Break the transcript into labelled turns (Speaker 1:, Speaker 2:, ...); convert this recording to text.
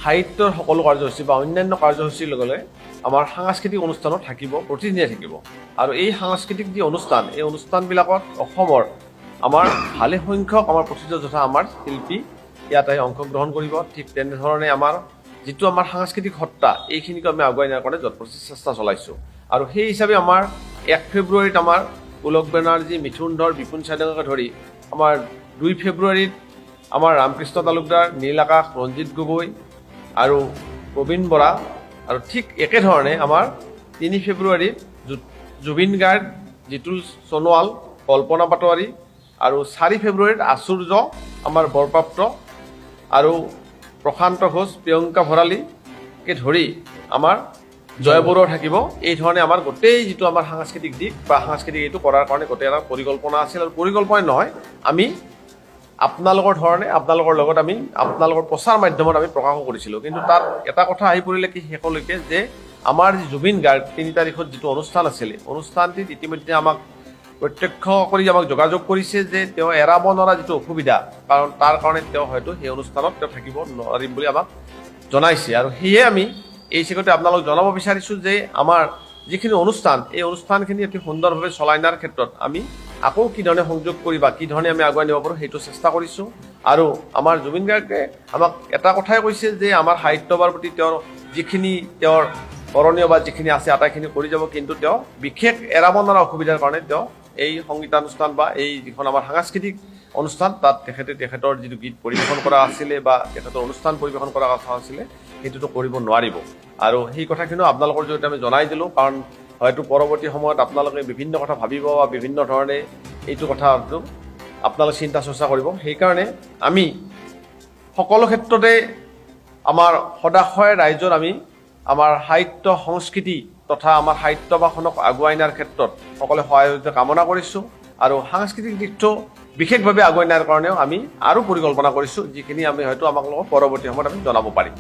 Speaker 1: সাহিত্যৰ সকলো কাৰ্যসূচী বা অন্যান্য কাৰ্যসূচীৰ লগে আমাৰ সাংস্কৃতিক অনুষ্ঠানো থাকিব, প্ৰতিদিনে থাকিব। আৰু এই সাংস্কৃতিক যি অনুষ্ঠান, এই অনুষ্ঠানবিলাকত অসমৰ আমাৰ ভালে সংখ্যক আমাৰ প্ৰসিদ্ধ যথা আমাৰ শিল্পী ইয়াত আহি অংশগ্ৰহণ কৰিব। ঠিক তেনেধৰণে আমাৰ যিটো আমাৰ সাংস্কৃতিক সত্তা, এইখিনিকে আমি আগুৱাই নিয়াৰ কাৰণে যৎপৰোনাস্তি চেষ্টা চলাইছোঁ। আৰু সেই হিচাপে আমাৰ 1 ফেব্ৰুৱাৰীত আমাৰ পুলক বেনাৰ্জী, মিথুন ধৰ, বিপুন চাইডাঙকে ধৰি আমাৰ 2 ফেব্ৰুৱাৰীত আমাৰ ৰামকৃষ্ণ তালুকদাৰ, নীল আকাশ, ৰঞ্জিত গগৈ আৰু প্ৰবীণ বৰা, আৰু ঠিক একেধৰণে আমাৰ 3 ফেব্ৰুৱাৰীত জুবিন গাৰ্গ, জিতুল সোণোৱাল, কল্পনা পাটোৱাৰী, আৰু 4 ফেব্ৰুৱাৰীত আচুৰ্য আমাৰ বৰপ্ৰাপ্ত আৰু প্ৰশান্ত ঘোষ, প্ৰিয়ংকা ভৰালীকে ধৰি আমাৰ জয় বৰুৱা থাকিব। এই ধৰণে আমাৰ গোটেই যিটো আমাৰ সাংস্কৃতিক দিশ বা সাংস্কৃতিক এইটো কৰাৰ কাৰণে গোটেই এটা পৰিকল্পনা আছিল। আৰু পৰিকল্পনাই নহয়, আমি আপোনালোকৰ ধৰণে আপোনালোকৰ লগত আমি আপোনালোকৰ প্ৰচাৰ মাধ্যমত আমি প্ৰকাশো কৰিছিলোঁ। কিন্তু তাত এটা কথা আহি পৰিলে কি শেষলৈকে যে আমাৰ যি জুবিন গাৰ্গ 3 তাৰিখত যিটো অনুষ্ঠান আছিলে, অনুষ্ঠানটিত ইতিমধ্যে আমাক প্ৰত্যক্ষ কৰি আমাক যোগাযোগ কৰিছে যে তেওঁ এৰাব নোৱাৰা যিটো অসুবিধা, কাৰণ তাৰ কাৰণে তেওঁ হয়তো সেই অনুষ্ঠানত তেওঁ থাকিব নোৱাৰিম বুলি আমাক জনাইছে। আৰু সেয়ে আমি এই চেগতে আপোনালোকক জনাব বিচাৰিছোঁ যে আমাৰ যিখিনি অনুষ্ঠান, এই অনুষ্ঠানখিনি অতি সুন্দৰভাৱে চলাই নিয়াৰ ক্ষেত্ৰত আমি আকৌ কি ধৰণে সংযোগ কৰি বা কি ধৰণে আমি আগুৱাই নিব পাৰোঁ সেইটো চেষ্টা কৰিছোঁ। আৰু আমাৰ জুবিন গাৰ্গে আমাক এটা কথাই কৈছে যে আমাৰ সাহিত্যৰ প্ৰতি তেওঁৰ যিখিনি তেওঁৰ কৰণীয় বা যিখিনি আছে আটাইখিনি কৰি যাব, কিন্তু তেওঁ বিশেষ এৰাব নোৱাৰা অসুবিধাৰ কাৰণে তেওঁ এই সংগীতানুষ্ঠান বা এই যিখন আমাৰ সাংস্কৃতিক অনুষ্ঠান তাত তেখেতৰ যিটো গীত পৰিৱেশন কৰা আছিলে বা তেখেতৰ অনুষ্ঠান পৰিৱেশন কৰা কথা আছিলে, সেইটোতো কৰিব নোৱাৰিব। আৰু সেই কথাখিনিও আপোনালোকৰ জৰিয়তে আমি জনাই দিলোঁ, কাৰণ হয়তো পৰৱৰ্তী সময়ত আপোনালোকে বিভিন্ন কথা ভাবিব বা বিভিন্ন ধৰণে এইটো কথাটো আপোনালোকে চিন্তা চৰ্চা কৰিব। সেইকাৰণে আমি সকলো ক্ষেত্ৰতে আমাৰ সদাশয় ৰাইজৰ আমি আমাৰ সাহিত্য সংস্কৃতি তথা আমাৰ সাহিত্যভাষণক আগুৱাই নিয়াৰ ক্ষেত্ৰত সকলোৱে সহায়তা কামনা কৰিছোঁ। আৰু সাংস্কৃতিক দিশটো বিশেষভাৱে আগুৱাই নিয়াৰ কাৰণেও আমি আৰু পৰিকল্পনা কৰিছোঁ, যিখিনি আমি হয়তো আপোনালোকক পৰৱৰ্তী সময়ত আমি জনাব পাৰিম।